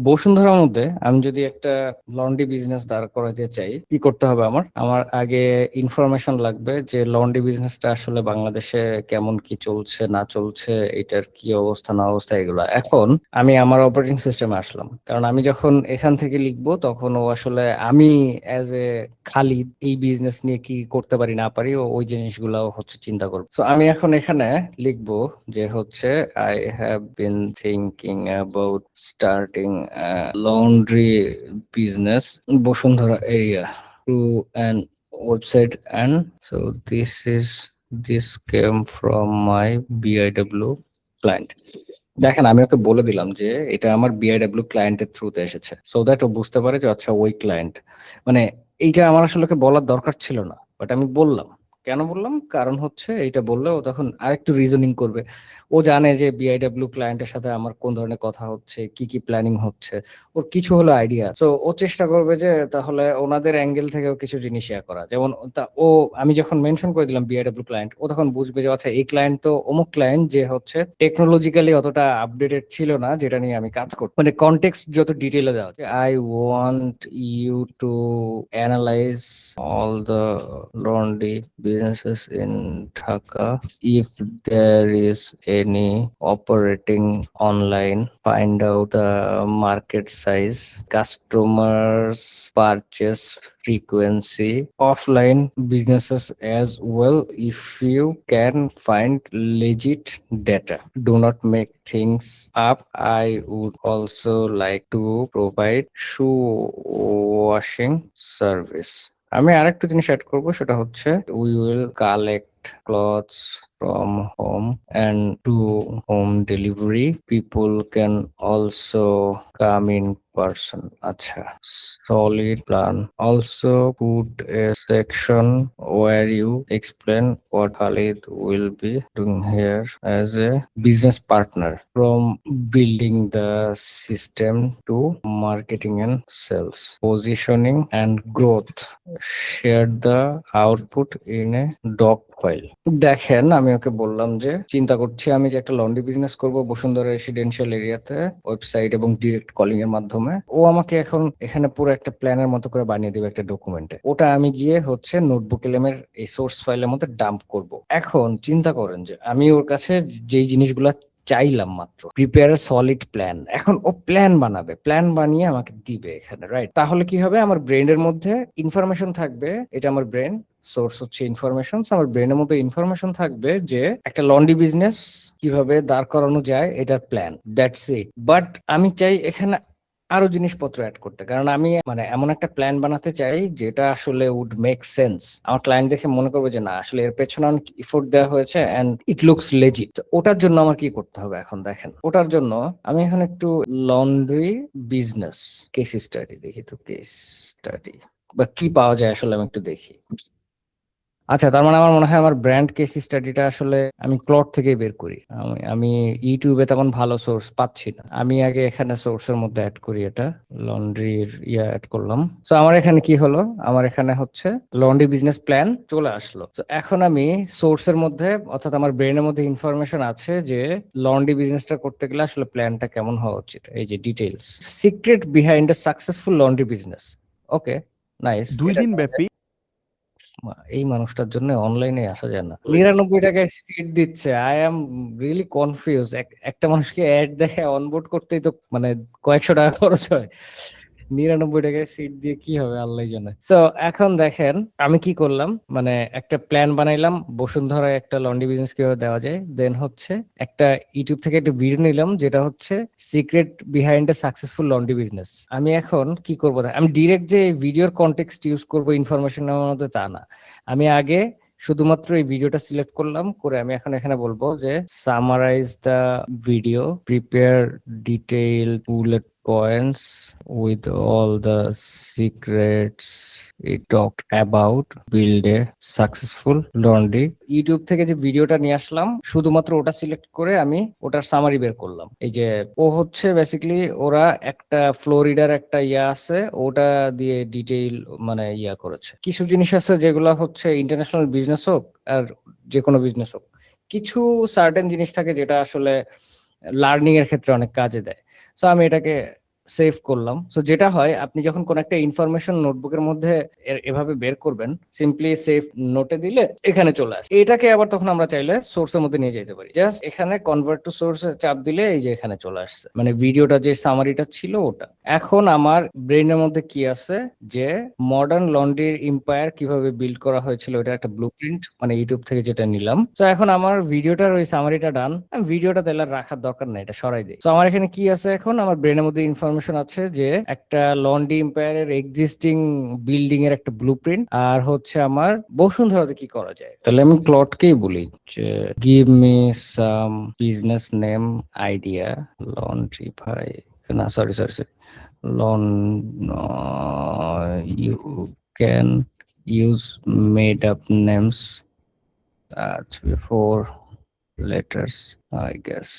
বসুন্ধরার মধ্যে আমি যদি একটা লন্ড্রি বিজনেস দাঁড় করাতে চাই, কি করতে হবে? আমার আমার আগে ইনফরমেশন লাগবে যে লন্ড্রি বিজনেসটা আসলে বাংলাদেশে কেমন কি চলছে না চলছে, এটার কি অবস্থা না অবস্থা, এগুলো। এখন আমি আমার অপারেটিং সিস্টেমে আসলাম, কারণ আমি যখন এখান থেকে লিখবো তখন ও আসলে আমি অ্যাজ এ খালিদ এই বিজনেস নিয়ে কি করতে পারি না পারি ওই জিনিসগুলো হচ্ছে চিন্তা করবো। তো আমি এখন এখানে লিখবো যে হচ্ছে I have been thinking about starting a laundry business Bosundhara area through an website, and so this came from my BIW client. দেখেন, আমি ওকে বলে দিলাম যে এটা আমার বিআইডব্লিউ ক্লায়েন্টের থ্রুতে এসেছে, সো দ্যাট ও বুঝতে পারে যে আচ্ছা ওই ক্লায়েন্ট। মানে এইটা আমার আসলে ওকে বলার দরকার ছিল না, বাট আমি বললাম। কেন বললাম? কারণ হচ্ছে এইটা বললে ও তখন আরেকটু রিজনিং করবে। ও জানে যে বিআইডব্লিউ ক্লায়েন্টের সাথে আমার কোন ধরনের কথা হচ্ছে, কি কি প্ল্যানিং হচ্ছে, ওর কিছু হলো আইডিয়া। তো ও চেষ্টা করবে যে তাহলে ওনাদের অ্যাঙ্গেল থেকেও কিছু জিনিস শেয়ার করা, যেমন আমি যখন মেনশন করে দিলাম বিআইডব্লিউ ক্লায়েন্ট, ও তখন বুঝবে যে আচ্ছা এই ক্লায়েন্ট তো অমুক ক্লায়েন্ট যে হচ্ছে টেকনোলজিক্যালি অতটা আপডেটেড ছিল না যেটা নিয়ে আমি কাজ করব। মানে কনটেক্সট যত ডিটেইলে দেওয়া, I want you to analyse all the laundry businesses in Dhaka. If there is any operating online, find out the market size, customers purchase frequency, offline businesses as well if you can find legit data. Do not make things up. I would also like to provide shoe washing service. আমি আরেকটা জিনিস add করবো, সেটা হচ্ছে we will collect clothes from home and do home delivery. People can also come in person. আচ্ছা, solid plan. Also put a section where you explain what Khalid will be doing here as a business partner, from building the system to marketing and sales, positioning and growth. Share the output in a doc file. দেখেন, আমি ওকে বললাম যে চিন্তা করছি আমি যে একটা লন্ড্রি বিজনেস করব বসুন্ধরা রেসিডেন্সিয়াল এরিয়াতে, ওয়েবসাইট এবং ডিরেক্ট কলিং এর মাধ্যমে। ও আমাকে এখন এখানে পুরো একটা প্ল্যানের মতো করে বানিয়ে দেবে একটা ডকুমেন্টে, ওটা আমি গিয়ে হচ্ছে নোটবুক এলএমের এই সোর্স ফাইলের মধ্যে ডাম্প করব। এখন চিন্তা করেন যে আমি ওর কাছে যেই জিনিসগুলা চাইলাম, মাত্র প্রিপেয়ার এ সলিড প্ল্যান, এখন ও প্ল্যান বানাবে, প্ল্যান বানিয়ে আমাকে দিবে এখানে, রাইট? তাহলে কি হবে? আমার ব্রেনের মধ্যে ইনফরমেশন থাকবে, এটা আমার ব্রেন, সোর্স হচ্ছে ইনফরমেশন। আমার ব্রেনের মধ্যে ইনফরমেশন থাকবে যে একটা লন্ড্রি বিজনেস কিভাবে দাঁড় করানো যায়, এটার প্ল্যান, দ্যাটস ইট। বাট আমি চাই এখানে আরো জিনিসপত্র অ্যাড করতে, কারণ আমি মানে এমন একটা প্ল্যান বানাতে চাই যেটা আসলে উড মেক সেন্স। আমার ক্লায়েন্ট দেখে মনে করবে যে না, আসলে এর পেছনে অনেক এফোর্ট দেওয়া হয়েছে এন্ড ইট লুকস লেজিট। ওটার জন্য আমার কি করতে হবে এখন দেখেন। ওটার জন্য আমি এখন একটু লন্ড্রি বিজনেস কেস স্টাডি দেখি, তো কেস স্টাডি বা কি পাওয়া যায় আসলে আমি একটু দেখি। আচ্ছা, তার মানে আমার মনে হয় আমার ব্র্যান্ড কেস স্টাডিটা আসলে আমি ক্লড থেকেই বের করি। আমি ইউটিউবে তেমন ভালো সোর্স পাচ্ছি না। আমি আগে এখানে সোর্সের মধ্যে অ্যাড করি, এটা লন্ড্রির অ্যাড করলাম। তো আমার এখানে কি হলো? আমার এখানে হচ্ছে লন্ড্রি বিজনেস প্ল্যান চলে আসলো। তো এখন আমি সোর্সের মধ্যে, অর্থাৎ আমার ব্রেনের মধ্যে ইনফরমেশন আছে যে লন্ড্রি বিজনেসটা করতে গেলে আসলে প্ল্যানটা কেমন হওয়া উচিত। এই যে details, secret behind a successful laundry business. Okay, nice. 2 দিন ব্যাপী এই মানুষটার জন্য অনলাইনে আসা যায় না, 99 টাকায় সিট দিচ্ছে। I am really confuse. একটা মানুষকে অ্যাড দেখে অনবোর্ড করতেই তো মানে কয়েকশো টাকা খরচ হয়, 99 টাকায় সিট দিয়ে কি হবে আল্লাহ জানে। তো এখন দেখেন আমি কি করলাম, মানে একটা প্ল্যান বানাইলাম বসুন্ধরায় একটা লন্ড্রি বিজনেস কিভাবে দেওয়া যায়, দেন হচ্ছে একটা ইউটিউব থেকে একটা ভিডিও নিলাম যেটা হচ্ছে secret behind a successful laundry business. আমি এখন কি করবো? আমি ডিরেক্ট যে ভিডিওর কনটেক্সট ইউজ করবো ইনফরমেশন নেওয়ার মধ্যে তা না। আমি আগে শুধুমাত্র এই ভিডিওটা সিলেক্ট করলাম, করে আমি এখন এখানে বলবো যে summarize the video, prepare detail bullet points with all the secrets it talked about, build a successful laundry। YouTube থেকে যে ভিডিওটা নিয়ে আসলাম শুধুমাত্র ওটা সিলেক্ট করে আমি ওটার সামারি বের করলাম। এই যে ও হচ্ছে বেসিক্যালি ওরা একটা ফ্লোরিডার একটা আছে, ওটা দিয়ে ডিটেইল মানে করেছে। কিছু জিনিস আছে যেগুলো হচ্ছে ইন্টারন্যাশনাল বিজনেস হোক আর যে কোনো বিজনেস হোক, কিছু সার্টেন জিনিস থাকে যেটা আসলে লার্নিং এর ক্ষেত্রে অনেক কাজে দেয়। সো আমি এটাকে সেভ করলাম। তো যেটা হয়, আপনি যখন কোন একটা ইনফরমেশন নোটবুকের মধ্যে এভাবে বের করবেন, সিম্পলি সেভ নোটে দিলে এখানে চলে আসে। এটাকে আবার তখন আমরা চাইলে সোর্সের মধ্যে নিয়ে যেতে পারি, জাস্ট এখানে কনভার্ট টু সোর্স চাপ দিলে এই যে এখানে চলে আসছে, মানে ভিডিওটা যে সামারিটা ছিল ওটা। এখন আমার ব্রেনের মধ্যে কি আছে, যে মডার্ন লন্ড্রির এম্পায়ার কিভাবে বিল্ড করা হয়েছিল, এটা একটা ব্লুপ্রিন্ট, মানে ইউটিউব থেকে যেটা নিলাম। তো এখন আমার ভিডিওটার ওই সামারিটা ডান, ভিডিওটা তাহলে আর রাখার দরকার নেই, এটা সরাই দিই। তো আমার এখানে কি আছে, এখন আমার ব্রেনের মধ্যে ইনফরমেশন আছে যে একটা লন্ড্রি এম্পায়ারের এক্সিস্টিং বিল্ডিং এর একটা ব্লুপ্রিন্ট, আর হচ্ছে আমার বসুন্ধরাতে কি করা যায়। তাহলে আমি ক্লডকেই বলি যে give me some business name idea laundry ভাই, না সরি সরি সরি, লন you can use made up names, 4 letters I guess.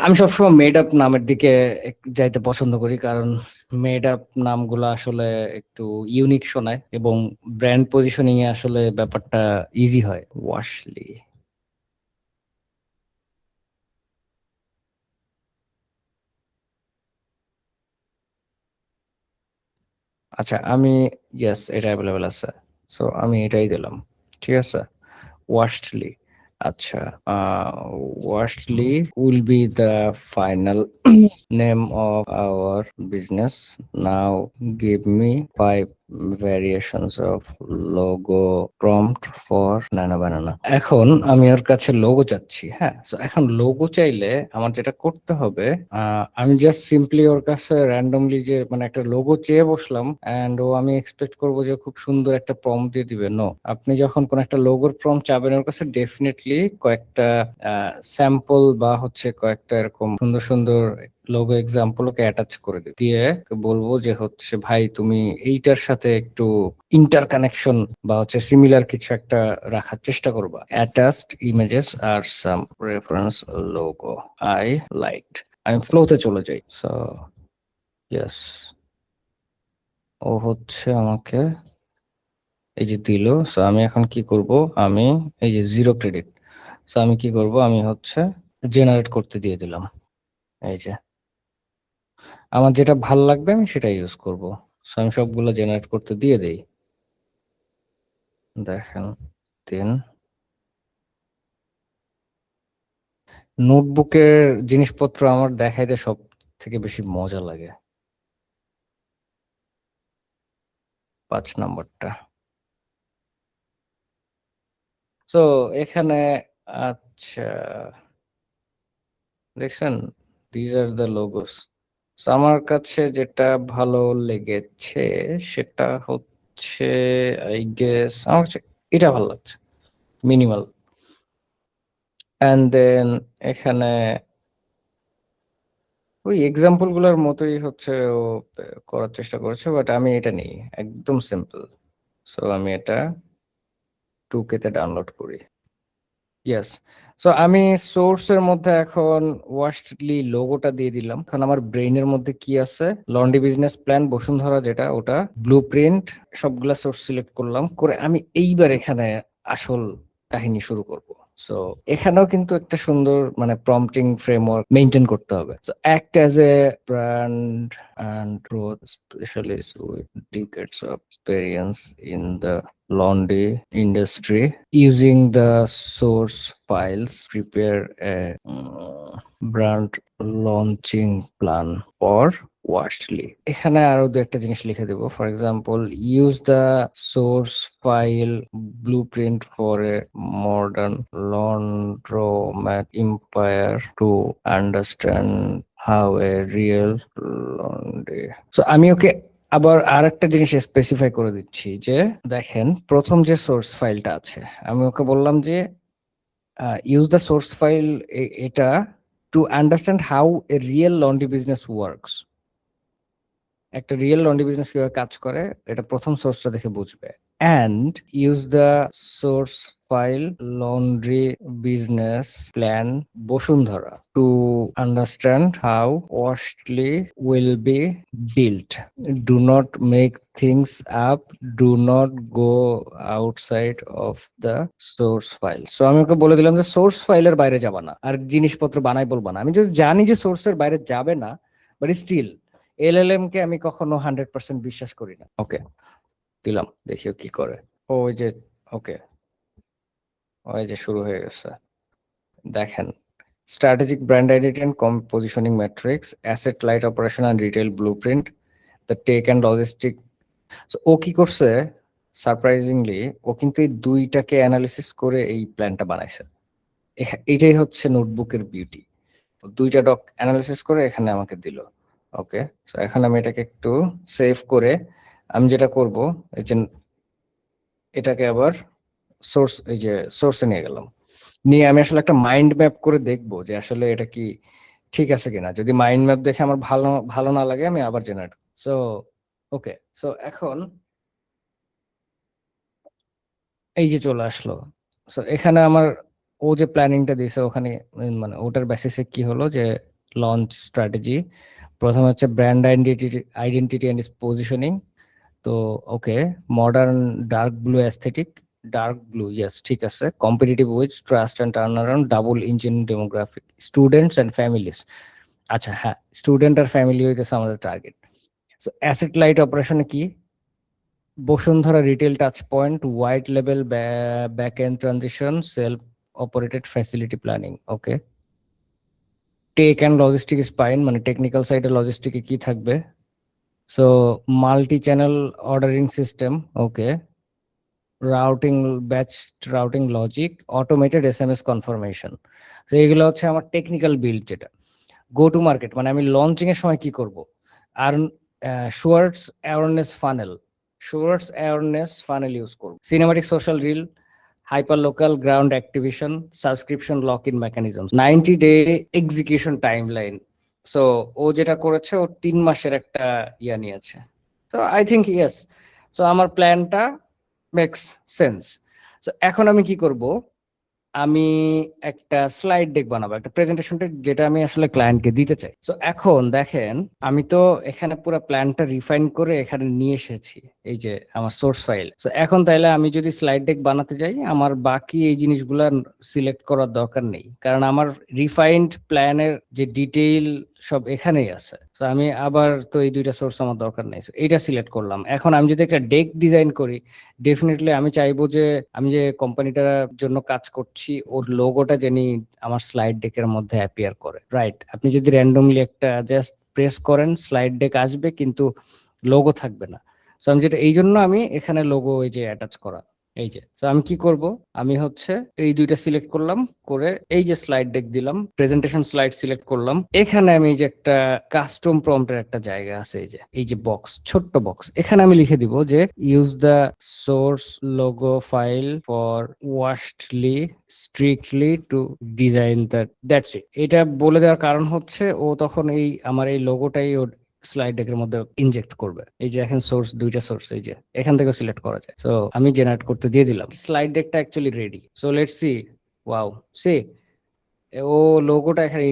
আমি সবসময় মেড আপ নামের দিকে যাইতে পছন্দ করি, কারণ মেড আপ নামগুলো আসলে একটু ইউনিক শোনায় এবং ব্র্যান্ড পজিশনিং এ আসলে ব্যাপারটা ইজি হয়। ওয়াশলি। আচ্ছা, আমি ইয়েস, এটা অ্যাভেলেবেল আছে। সো আমি এটাই দিলাম, ঠিক আছে। ওয়াশলি। আচ্ছা, Washly will be the final name of our business. Now give me 5 variations of logo prompt for Nana Banana. এখন আমি ওর কাছে লোগো চাচ্ছি। হ্যাঁ, তো এখন লোগো চাইলে আমার যেটা করতে হবে, আমি জাস্ট সিম্পলি ওর কাছে র্যান্ডমলি যে মানে একটা লোগো চেয়ে বসলাম, এন্ড ও আমি এক্সপেক্ট করবো যে খুব সুন্দর একটা প্রম্পট দিয়ে দিবে। নো, আপনি যখন কোন একটা লোগোর প্রম্পট চাবেন ওর কাছে, ডেফিনেটলি কয়েকটা স্যাম্পল বা হচ্ছে কয়েকটা এরকম সুন্দর সুন্দর লোগো এক্সাম্পল ওকে অ্যাটাচ করে দিয়ে বলবো যে হচ্ছে ভাই তুমি এইটার সাথে একটু ইন্টার কানেকশন বা হচ্ছে সিমিলার কিছু একটা রাখার চেষ্টা করবা। অ্যাটাচড ইমেজেস আর some reference logo I liked. আমি ফ্লোতে চলে যাই। সো ইয়েস, ও হচ্ছে আমাকে এই যে দিল। সো আমি এখন কি করব, আমি এই যে 0 ক্রেডিট, সো আমি কি করব, আমি হচ্ছে জেনারেট করতে দিয়ে দিলাম। এই যে আমার যেটা ভাল লাগবে আমি সেটা ইউজ করব। সো আমি সবগুলো জেনারেট করতে দিয়ে দেই। দেখেন, দেন নোটবুকের জিনিসপত্র আমার দেখাইতে সব থেকে বেশি মজা লাগে। 5 নম্বরটা। সো এখানে, আচ্ছা, দেখছেন, দিজ আর দ্য লোগোস। আমার কাছে যেটা ভালো লেগেছে সেটা হচ্ছে, আই গেস আমার কাছে এটা ভালো লাগছে, মিনিমাল। অ্যান্ড দেন এখানে ওই এক্সাম্পল গুলোর মতোই হচ্ছে ও করার চেষ্টা করেছে, বাট আমি এটা নেই, একদম সিম্পল। সো আমি এটা 2K তে ডাউনলোড করি। ইয়েস। সো আমি সোর্সের মধ্যে এখন ওয়াশলি লোগোটা দিয়ে দিলাম। এখন আমার ব্রেইনের মধ্যে কি আছে, লন্ড্রি বিজনেস প্ল্যান বসুন্ধরা যেটা, ওটা ব্লু প্রিন্ট, সবগুলা সোর্স সিলেক্ট করলাম করে আমি এইবার এখানে আসল কাহিনী শুরু করব। সো এখানেও কিন্তু একটা সুন্দর মানে প্রম্পটিং ফ্রেমওয়ার্ক মেনটেন করতে হবে। So act as a brand and growth specialist with decades of experience in the laundry industry. Using the source files, prepare a brand launching plan for Washly. এখানে আরো দু একটা জিনিস লিখে দেবো। For example, use the source file blueprint for a modern laundromat empire to understand how a real laundry. So আমি ওকে আবার আর একটা জিনিস স্পেসিফাই করে দিচ্ছি যে দেখেন, প্রথম যে সোর্স ফাইলটা আছে, আমি ওকে বললাম যে ইউজ দ্য সোর্স ফাইল, এটা to understand how a real laundry business works. একটা রিয়েল লন্ড্রি বিজনেস কিভাবে কাজ করে এটা প্রথম সোর্সটা দেখে বুঝবে। And use the source file laundry business plan Bashundhara to understand how Washly will be built. Do not make things up, do not go outside of the source file. So আমি ওকে বলে দিলাম যে সোর্স ফাইলের বাইরে যাবা না, আর জিনিসপত্র বানাই বলবা না। আমি যদি জানি যে সোর্সের বাইরে যাবে না, বাট স্টিল এলএলএম কে আমি কখনো 100% বিশ্বাস করি না। ওকে, দিলাম, দেখিও কি করে। ওই যে, ওকে, ওই যে শুরু হয়ে গেছে, দেখেন, strategic brand identity and positioning matrix, asset light operation and retail blueprint, the tech and logistic. ও কি করছে, সারপ্রাইজিংলি ও কিন্তু এই দুইটাকে অ্যানালিসিস করে এই প্ল্যানটা বানাইছে। এটাই হচ্ছে নোটবুকের বিউটি। দুইটা ডক অ্যানালিসিস করে এখানে আমাকে দিল। ওকে, সো এখন আমি এটাকে একটু সেভ করে আমি যেটা করব, এই যে এটাকে আবার সোর্স, এই যে সোর্সে নিয়ে গেলাম, নিয়ে আমি আসলে একটা মাইন্ড ম্যাপ করে দেখবো যে আসলে এটা কি ঠিক আছে কিনা। যদি মাইন্ড ম্যাপ দেখে আমার ভালো ভালো না লাগে, আমি আবার জেনারেট। সো ওকে, সো এখন এই যে চলে আসলো। সো এখানে আমার ও যে প্ল্যানিংটা দিয়েছে ওখানে, মানে ওটার বেসিসে কি হলো যে লঞ্চ স্ট্র্যাটেজি, প্রথমে হচ্ছে brand identity, identity and positioning. তো okay, modern dark blue aesthetic, dark blue, yes ঠিক আছে, competitive with trust and turn around, double engine demographic, students and families. আচ্ছা হ্যাঁ, স্টুডেন্ট আর ফ্যামিলি হইতেছে আমাদের টার্গেট। সো অ্যাসেট লাইট অপারেশনে কি, Bashundhara retail touch point, white লেভেল back end transition, self operated facility planning. Okay, tech and logistic spine, মানে technical সাইডে লজিস্টিকে কি থাকবে, so multi channel ordering system. Okay, routing, batch routing logic, automated SMS confirmation. তো এগুলো হচ্ছে আমার টেকনিক্যাল বিল্ড। যেটা গো টু মার্কেট, মানে আমি লঞ্চিং এর সময় কি করব, আর shorts awareness funnel, shorts awareness funnel use করব, cinematic social reel, hyper local ground activation, subscription lock in mechanism, 90 day execution timeline. So ও যেটা করেছে, ও 3 মাসের একটা ইয়া নিয়েছে। তো আই থিঙ্ক ইয়েস, সো আমার প্ল্যানটা মেক্স সেন্স। তো এখন আমি কি করব, আমি একটা স্লাইড ডেক বানাবো, একটা প্রেজেন্টেশন ডেক, যেটা আমি আসলে ক্লায়েন্টকে দিতে চাই। তো এখন দেখেন, আমি তো এখানে পুরো প্ল্যানটা রিফাইন করে এখানে নিয়ে এসেছি, এই যে আমার সোর্স ফাইল। তো এখন তাইলে আমি যদি স্লাইড ডেক বানাতে যাই, আমার বাকি এই জিনিসগুলো সিলেক্ট করার দরকার নেই, কারণ আমার রিফাইন্ড প্ল্যানের যে ডিটেইল সব এখানেই আছে। তো আমি আবার তো এই দুইটা সোর্স আমার দরকার নেই। So এইটা সিলেক্ট করলাম। এখন আমি যদি একটা ডেক ডিজাইন করি, ডেফিনেটলি আমি চাইবো যে আমি যে কোম্পানিটার জন্য কাজ করছি ওর লোগোটা যেন আমার স্লাইড ডেকের মধ্যে অ্যাপিয়ার করে, রাইট? আপনি যদি র্যান্ডমলি একটা জাস্ট প্রেস করেন, স্লাইড ডেক আসবে কিন্তু লোগো থাকবে না। সো আমি যেটা, এই জন্য আমি এখানে লোগো এই যে অ্যাটাচ করা, এই যে। তো আমি কি করব, আমি হচ্ছে এই দুইটা সিলেক্ট করলাম, করে এই যে স্লাইড ডেক দিলাম, প্রেজেন্টেশন স্লাইড সিলেক্ট করলাম। এখানে আমি এই যে একটা কাস্টম প্রম্পটের একটা জায়গা আছে, এই যে বক্স, ছোট্ট বক্স, এখানে আমি লিখে দিব যে use the source logo file for Washly strictly to design that, that's it. এটা বলে দেওয়ার কারণ হচ্ছে ও তখন এই আমার এই লোগোটাই ওর স্লাইড ডেকের মধ্যে ইনজেক্ট করবে। এই যে এখন সোর্স, দুইটা সোর্স এই যে এখান থেকে সিলেক্ট করা যায়। সো আমি জেনারেট করতে দিয়ে দিলাম, স্লাইড ডেকটা actually ready. So let's see, wow, see, ও লোগোটা এখানে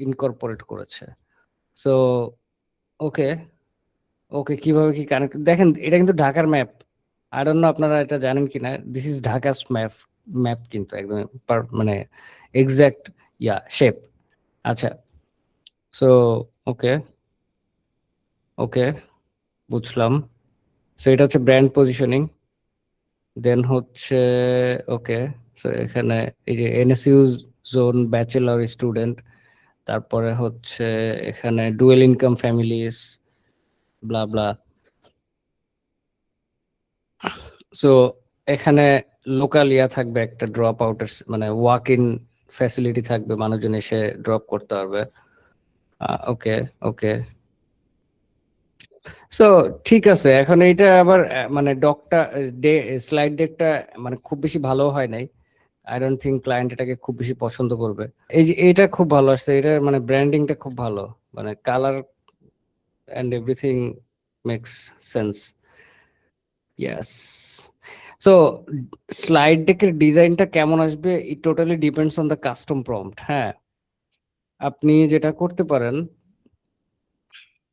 ইনকর্পোরেট করেছে। সো ওকে, ওকে, কিভাবে কি কানেক্ট, দেখেন এটা কিন্তু ঢাকার ম্যাপ। আই ডোন্ট নো আপনারা এটা জানেন কিনা, this is Dhaka's map. Map কিন্তু একদম মানে এক্সাক্ট ইয়া শেপ। আচ্ছা, সো ওকে, ওকে, বুঝলাম। সো এটা হচ্ছে ব্র্যান্ড পজিশনিং, দেন হচ্ছে ওকে, সো এখানে এই যে এনএসইউ জোন, ব্যাচেলর স্টুডেন্ট, তারপরে হচ্ছে এখানে ডুয়েল ইনকাম ফ্যামিলিজ, ব্লা ব্লা। সো এখানে লোকাল ইয়া থাকবে, একটা ড্রপ আউটের মানে ওয়াক ইন ফ্যাসিলিটি থাকবে, মানুষজন এসে ড্রপ করতে পারবে। ওকে, ওকে, সো ঠিক আছে। এখন এইটা আবার মানে ডকটা, ডে স্লাইড ডেকটা মানে খুব বেশি ভালো হয় নাই। আই ডোন্ট থিঙ্ক ক্লায়েন্ট এটাকে খুব বেশি পছন্দ করবে। এই যে এটা খুব ভালো আসছে, এটা মানে ব্র্যান্ডিংটা খুব ভালো, মানে colour and everything makes sense. Yes. So slide ডেকের ডিজাইনটা কেমন আসবে, it totally depends on the custom prompt. হ্যাঁ, আপনি যেটা করতে পারেন,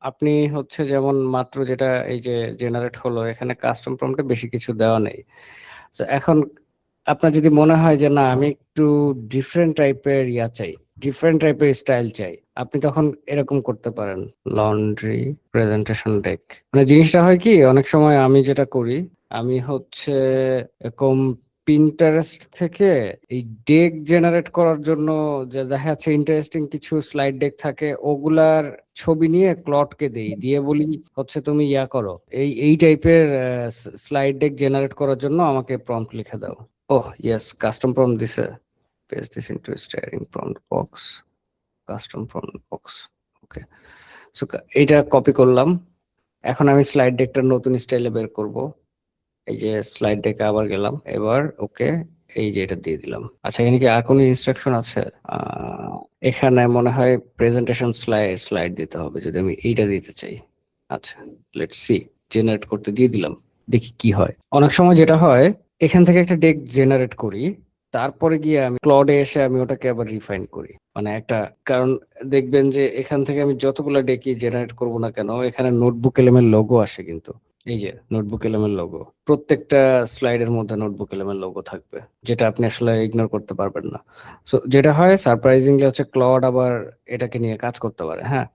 আপনি হচ্ছে যেমন মাত্র যেটা এই যে জেনারেট হলো, এখানে কাস্টম প্রম্পটে বেশি কিছু দেওয়া নেই। তো এখন আপনার যদি মনে হয় যে না, আমি একটু ডিফারেন্ট টাইপের ইয়া চাই, ডিফারেন্ট টাইপের স্টাইল চাই, আপনি তখন এরকম করতে পারেন, লন্ড্রি প্রেজেন্টেশন ডেক। মানে জিনিসটা হয় কি, অনেক সময় আমি যেটা করি, আমি হচ্ছে এরকম পিন্টারেস্ট থেকে এই ডেক জেনারেট করার জন্য, যে দেখা যাচ্ছে ইন্টারেস্টিং কিছু স্লাইড ডেক থাকে, ওগুলার ছবি নিয়ে ক্লডকে দেই, দিয়ে বলি হচ্ছে তুমি ইয়া করো, এই টাইপের স্লাইড ডেক জেনারেট করার জন্য আমাকে প্রম্পট লিখে দাও। ওহ ইয়েস, কাস্টম প্রম্পট দিছে, paste this into staring prompt box, custom prompt box. Okay, so এইটা কপি করলাম। এখন আমি স্লাইড ডেকটা নতুন স্টাইলে বের করব। এই যে স্লাইড ডেকে আবার গেলাম, এবার ওকে, এই যে এটা দিয়ে দিলাম। আচ্ছা, এখানে কি আর কোনো ইনস্ট্রাকশন আছে? আহ, এখানে মনে হয় প্রেজেন্টেশন স্লাইড দিতে হবে, যদি আমি এইটা দিতে চাই। আচ্ছা, লেটস সি, জেনারেট করতে দিয়ে দিলাম, দেখি কি হয়। অনেক সময় যেটা হয়, এখান থেকে একটা ডেক জেনারেট করি, তারপরে গিয়ে আমি ক্লডে এসে আমি ওটাকে আবার রিফাইন করি, মানে একটা, কারণ দেখবেন যে এখান থেকে আমি যতগুলো ডেকই জেনারেট করব না কেন, এখানে নোটবুক এলিমেন্ট লোগো আসে কিন্তু, এই যে নোটবুক এলিমেন্ট লোগো, প্রত্যেকটা স্লাইডের মধ্যে নোটবুক এলিমেন্ট লোগো থাকবে, যেটা আপনি আসলে ইগনোর করতে পারবেন না। সো যেটা হয় সারপ্রাইজিংলি হচ্ছে, ক্লড আবার এটাকে নিয়ে কাজ করতে পারে, হ্যাঁ।